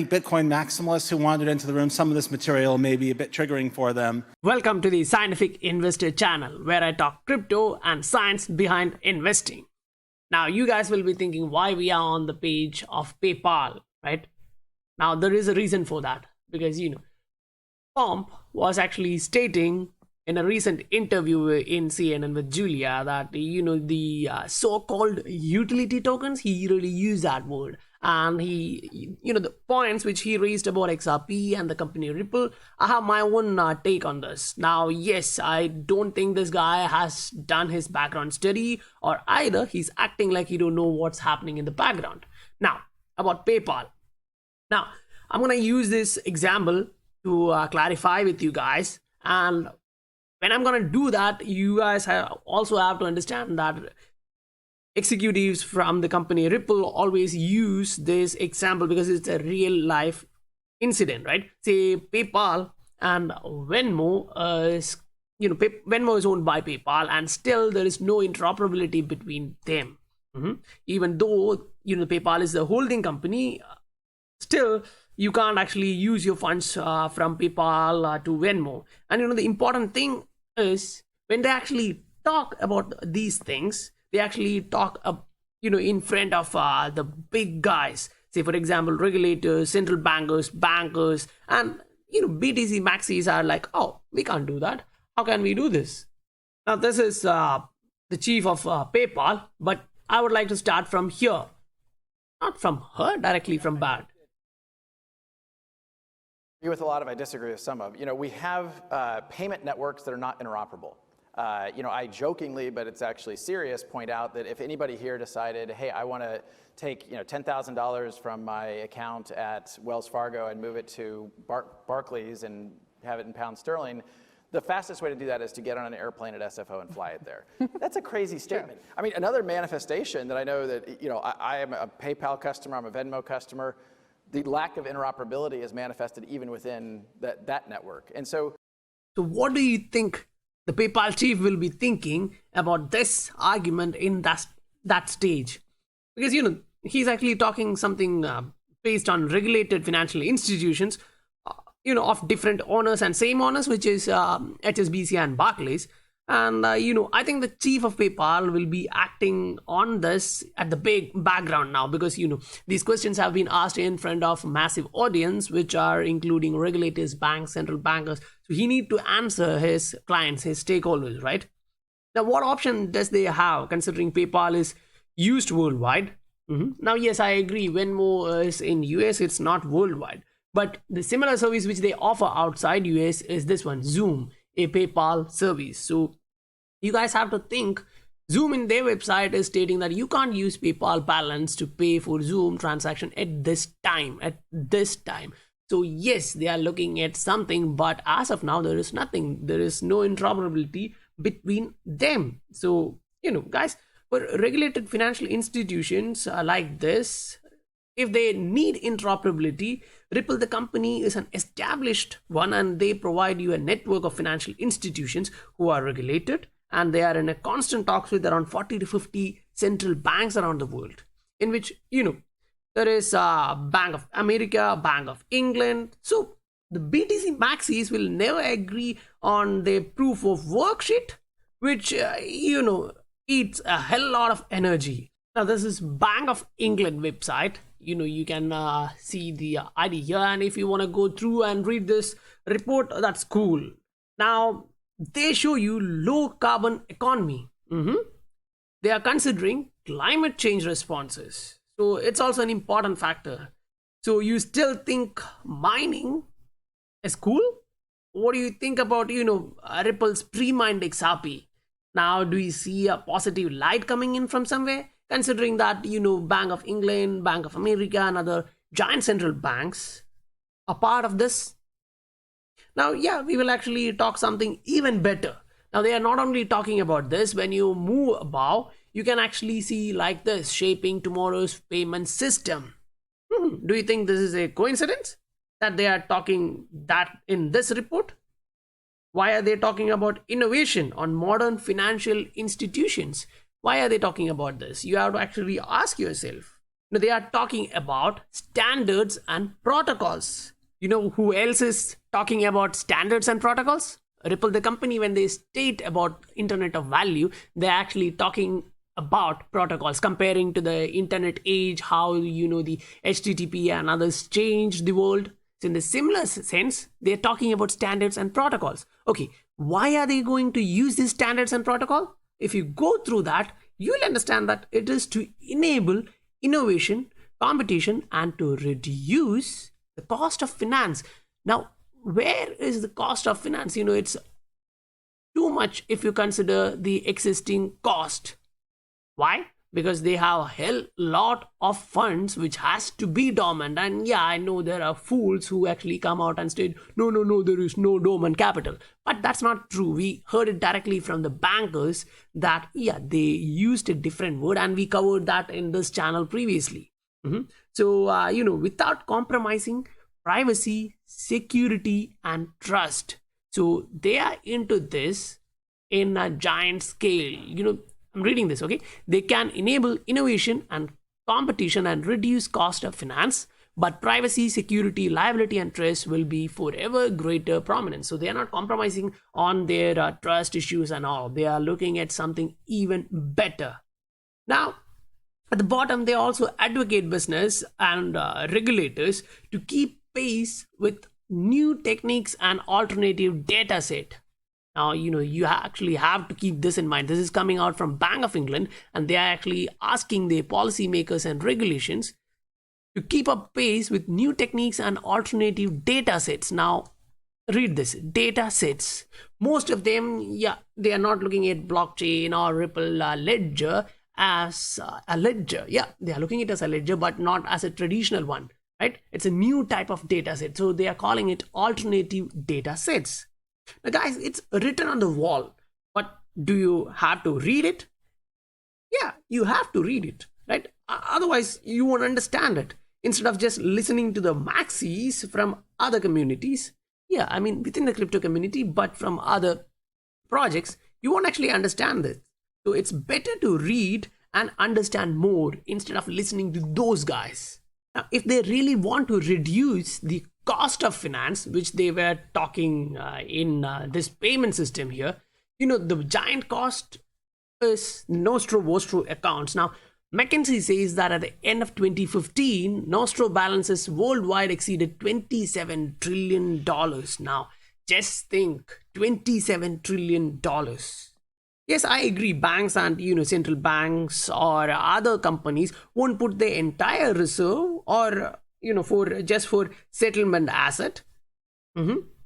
think Bitcoin maximalists who wandered into the room, some of this material may be a bit triggering for them. Welcome to the Scientific Investor channel, where I talk crypto and science behind investing. Now, you guys will be thinking why we are on the page of PayPal, right? Now, there is a reason for that, because, Pomp was actually stating in a recent interview in CNN with Julia that, the so-called utility tokens, he really used that word. And he, the points which he raised about XRP and the company Ripple, I have my own take on this. Now, yes, I don't think this guy has done his background study, or either he's acting like he don't know what's happening in the background. Now, about PayPal. Now, I'm going to use this example to clarify with you guys. And when I'm going to do that, you guys also have to understand that executives from the company Ripple always use this example because it's a real life incident, right? Say PayPal and Venmo is, Venmo is owned by PayPal, and still there is no interoperability between them. Even though, PayPal is the holding company, still you can't actually use your funds from PayPal to Venmo. And the important thing is when they actually talk about these things, they actually talk in front of the big guys. Say, for example, regulators, central bankers, and BTC Maxis are like, oh, we can't do that. How can we do this? Now, this is the chief of PayPal, but I would like to start from here, not from her, directly from Bart. I agree with a lot of, I disagree with some of. We have payment networks that are not interoperable. I jokingly, but it's actually serious, point out that if anybody here decided, hey, I want to take $10,000 from my account at Wells Fargo and move it to Barclays and have it in pound sterling, the fastest way to do that is to get on an airplane at SFO and fly it there. That's a crazy statement. I mean, another manifestation that I know that, I am a PayPal customer, I'm a Venmo customer. The lack of interoperability is manifested even within that network. And so what do you think the PayPal chief will be thinking about this argument in that stage? Because, he's actually talking something based on regulated financial institutions, of different owners and same owners, which is HSBC and Barclays. And, I think the chief of PayPal will be acting on this at the big background now, because, these questions have been asked in front of a massive audience, which are including regulators, banks, central bankers. So he need to answer his clients, his stakeholders, right? Now, what option does they have, considering PayPal is used worldwide? Now, yes, I agree. Venmo is in US, it's not worldwide. But the similar service which they offer outside US is this one, Zoom, a PayPal service. So you guys have to think, Zoom in their website is stating that you can't use PayPal balance to pay for Zoom transaction at this time. So yes, they are looking at something, but as of now, there is nothing. There is no interoperability between them. So, guys, for regulated financial institutions like this, if they need interoperability, Ripple, the company, is an established one, and they provide you a network of financial institutions who are regulated, and they are in a constant talks with around 40 to 50 central banks around the world, in which, there is Bank of America, Bank of England. So the BTC Maxis will never agree on their proof of work sheet, which, eats a hell lot of energy. Now, this is Bank of England website. You can see the ID here, and if you want to go through and read this report, that's cool. Now, they show you low carbon economy. They are considering climate change responses. So it's also an important factor. So you still think mining is cool? What do you think about, Ripple's pre-mined XRP? Now, do you see a positive light coming in from somewhere? Considering that, Bank of England, Bank of America, and other giant central banks are part of this. Now, yeah, we will actually talk something even better. Now, they are not only talking about this. When you move above, you can actually see like this, shaping tomorrow's payment system. Do you think this is a coincidence that they are talking that in this report? Why are they talking about innovation on modern financial institutions? Why are they talking about this? You have to actually ask yourself. No, they are talking about standards and protocols. You know who else is talking about standards and protocols? Ripple, the company, when they state about Internet of Value, they're actually talking about protocols, comparing to the internet age, how the HTTP and others changed the world. So in the similar sense, they're talking about standards and protocols. Okay, why are they going to use these standards and protocol? If you go through that, you'll understand that it is to enable innovation, competition, and to reduce the cost of finance. Now, where is the cost of finance? It's too much if you consider the existing cost. Why? Because they have a hell lot of funds which has to be dormant. And yeah, I know there are fools who actually come out and state, no, there is no dormant capital. But that's not true. We heard it directly from the bankers that, yeah, they used a different word, and we covered that in this channel previously. So, without compromising privacy, security, and trust. So they are into this in a giant scale. I'm reading this, okay? They can enable innovation and competition and reduce cost of finance, but privacy, security, liability, and trust will be forever greater prominence. So they are not compromising on their trust issues and all. They are looking at something even better. Now, at the bottom, they also advocate business and regulators to keep pace with new techniques and alternative data set. Now, you actually have to keep this in mind. This is coming out from Bank of England, and they are actually asking the policymakers and regulations to keep up pace with new techniques and alternative data sets. Now, read this, data sets. Most of them, they are not looking at blockchain or Ripple ledger as a ledger. Yeah, they are looking at it as a ledger, but not as a traditional one, right? It's a new type of data set. So they are calling it alternative data sets. Now, guys, it's written on the wall, but do you have to read it? Yeah, you have to read it, right? Otherwise, you won't understand it. Instead of just listening to the maxis from other communities, within the crypto community, but from other projects, you won't actually understand this. So it's better to read and understand more instead of listening to those guys. Now, if they really want to reduce the cost of finance, which they were talking in this payment system here, the giant cost is Nostro Vostro accounts. Now, McKinsey says that at the end of 2015, Nostro balances worldwide exceeded $27 trillion. Now, just think, $27 trillion. Yes, I agree. Banks and central banks or other companies won't put the entire reserve or for settlement asset,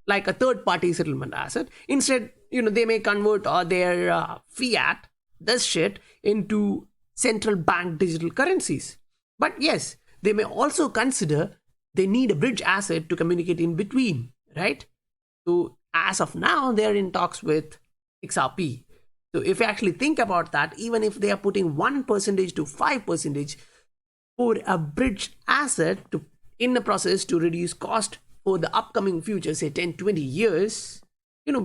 like a third party settlement asset. Instead, they may convert their fiat, this shit, into central bank digital currencies. But yes, they may also consider they need a bridge asset to communicate in between, right? So as of now, they're in talks with XRP. So if you actually think about that, even if they are putting 1% to 5% for a bridge asset in the process to reduce cost for the upcoming future, say 10-20 years,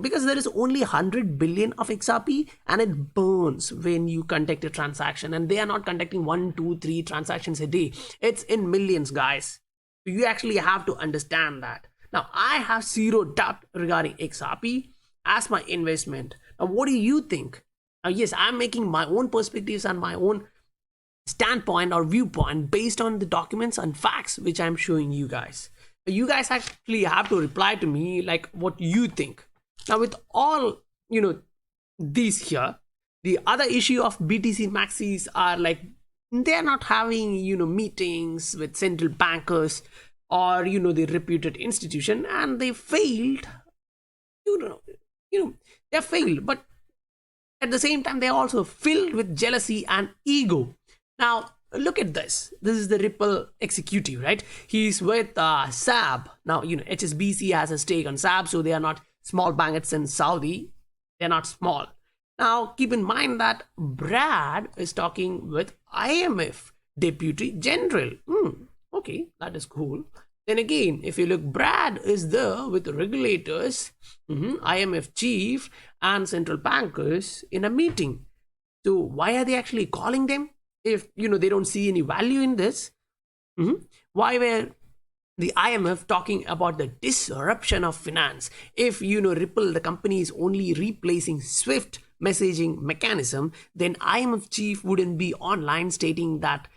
because there is only 100 billion of XRP and it burns when you conduct a transaction, and they are not conducting 1, 2, 3 transactions a day. It's in millions, guys. So you actually have to understand that. Now, I have zero doubt regarding XRP as my investment. Now, what do you think? Now, yes, I'm making my own perspectives and my own standpoint or viewpoint based on the documents and facts which I'm showing you guys. You guys actually have to reply to me like what you think. Now, with all these here, the other issue of BTC Maxis are like they're not having meetings with central bankers or the reputed institution, and they failed. They failed, but at the same time they're also filled with jealousy and ego. Now, look at this. This is the Ripple executive, right? He's with SAB. Now, HSBC has a stake on SAB, so they are not small banks in Saudi. They're not small. Now, keep in mind that Brad is talking with IMF Deputy General. Okay, that is cool. Then again, if you look, Brad is there with the regulators, IMF chief, and central bankers in a meeting. So why are they actually calling them if they don't see any value in this? Why were the IMF talking about the disruption of finance? If Ripple, the company, is only replacing Swift messaging mechanism, then IMF chief wouldn't be online stating that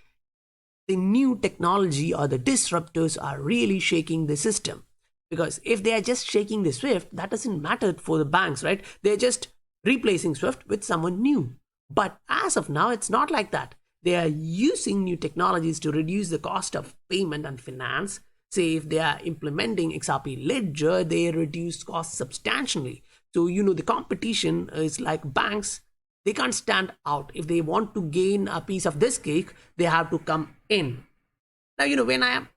the new technology or the disruptors are really shaking the system. Because if they are just shaking the Swift, that doesn't matter for the banks, right? They're just replacing Swift with someone new. But as of now, it's not like that. They are using new technologies to reduce the cost of payment and finance. Say if they are implementing XRP Ledger, they reduce costs substantially. So, the competition is like banks. They can't stand out. If they want to gain a piece of this cake, they have to come in. Now, when I am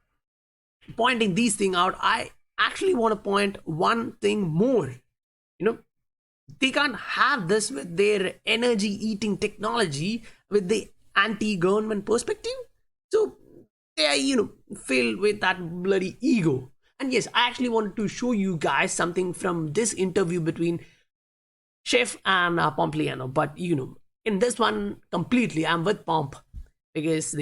pointing these things out, I actually want to point one thing more. They can't have this with their energy eating technology with the anti-government perspective. So they are, filled with that bloody ego. And yes, I actually wanted to show you guys something from this interview between Chef and Pompliano. But, in this one, completely, I'm with Pomp. Because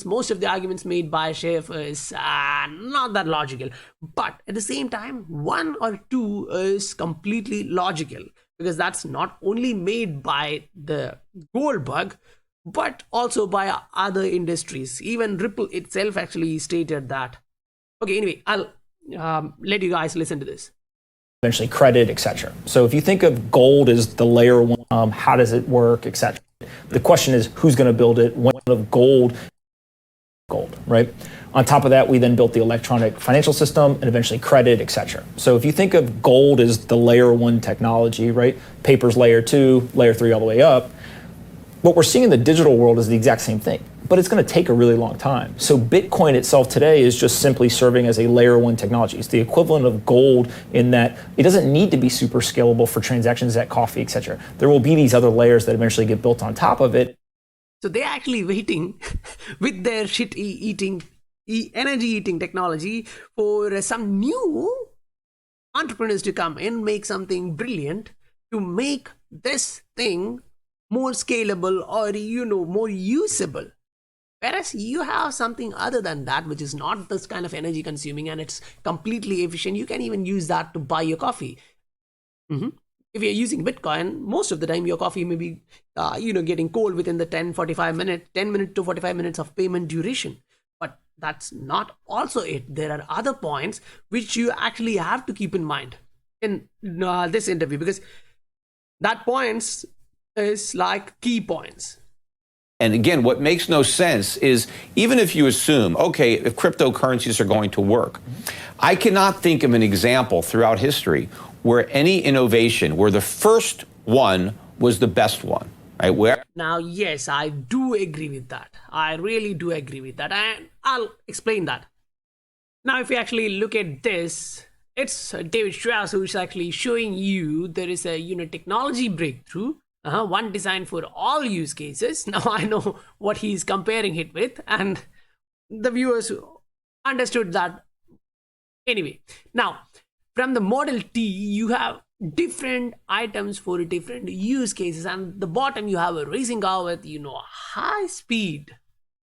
most of the arguments made by Chef is not that logical. But at the same time, one or two is completely logical. Because that's not only made by the gold bug, but also by other industries. Even Ripple itself actually stated that. Okay, anyway, I'll let you guys listen to this. Eventually credit, etc. So if you think of gold as the layer one, how does it work, etc. The question is, who's going to build it? One of gold, right? On top of that, we then built the electronic financial system and eventually credit, etc. So if you think of gold as the layer one technology, right? Paper's layer 2, layer 3, all the way up. What we're seeing in the digital world is the exact same thing, but it's going to take a really long time. So Bitcoin itself today is just simply serving as a layer one technology. It's the equivalent of gold in that it doesn't need to be super scalable for transactions at coffee, etc. There will be these other layers that eventually get built on top of it. So they're actually waiting with their energy eating technology for some new entrepreneurs to come in, make something brilliant to make this thing more scalable or more usable. Whereas you have something other than that, which is not this kind of energy consuming and it's completely efficient. You can even use that to buy your coffee. If you're using Bitcoin, most of the time your coffee may be getting cold within the 10 minute to 45 minutes of payment duration. But that's not also it. There are other points which you actually have to keep in mind in this interview, because that points is like key points. And again, what makes no sense is even if you assume, okay, if cryptocurrencies are going to work, I cannot think of an example throughout history where any innovation, where the first one was the best one, right? Now, yes, I do agree with that. I really do agree with that. And I'll explain that. Now, if you actually look at this, it's David Strauss who's actually showing you there is a technology breakthrough. One designed for all use cases. Now I know what he's comparing it with, and the viewers understood that. Anyway, now from the Model T, you have different items for different use cases, and the bottom you have a racing car with high speed.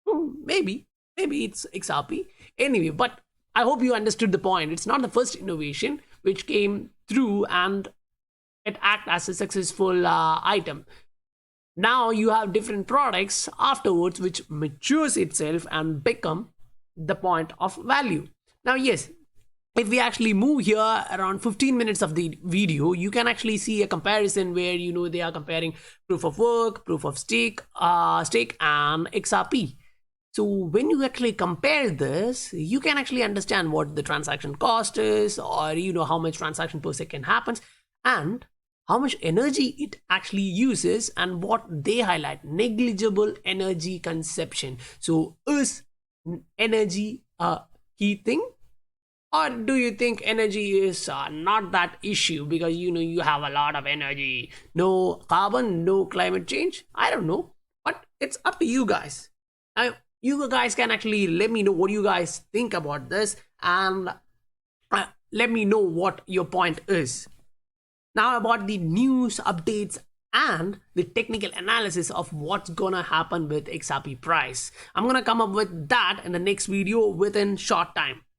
Maybe it's XRP. Anyway, but I hope you understood the point. It's not the first innovation which came through and it act as a successful item. Now you have different products afterwards which matures itself and become the point of value. Now, yes, if we actually move here around 15 minutes of the video, you can actually see a comparison where they are comparing proof of work, proof of stake, and XRP. So when you actually compare this, you can actually understand what the transaction cost is, or how much transaction per second happens, and how much energy it actually uses, and what they highlight: negligible energy consumption. So is energy a key thing? Or do you think energy is not that issue because you have a lot of energy, no carbon, no climate change? I don't know, but it's up to you guys. Now, you guys can actually let me know what you guys think about this, and let me know what your point is. Now about the news updates and the technical analysis of what's gonna happen with XRP price. I'm gonna come up with that in the next video within short time.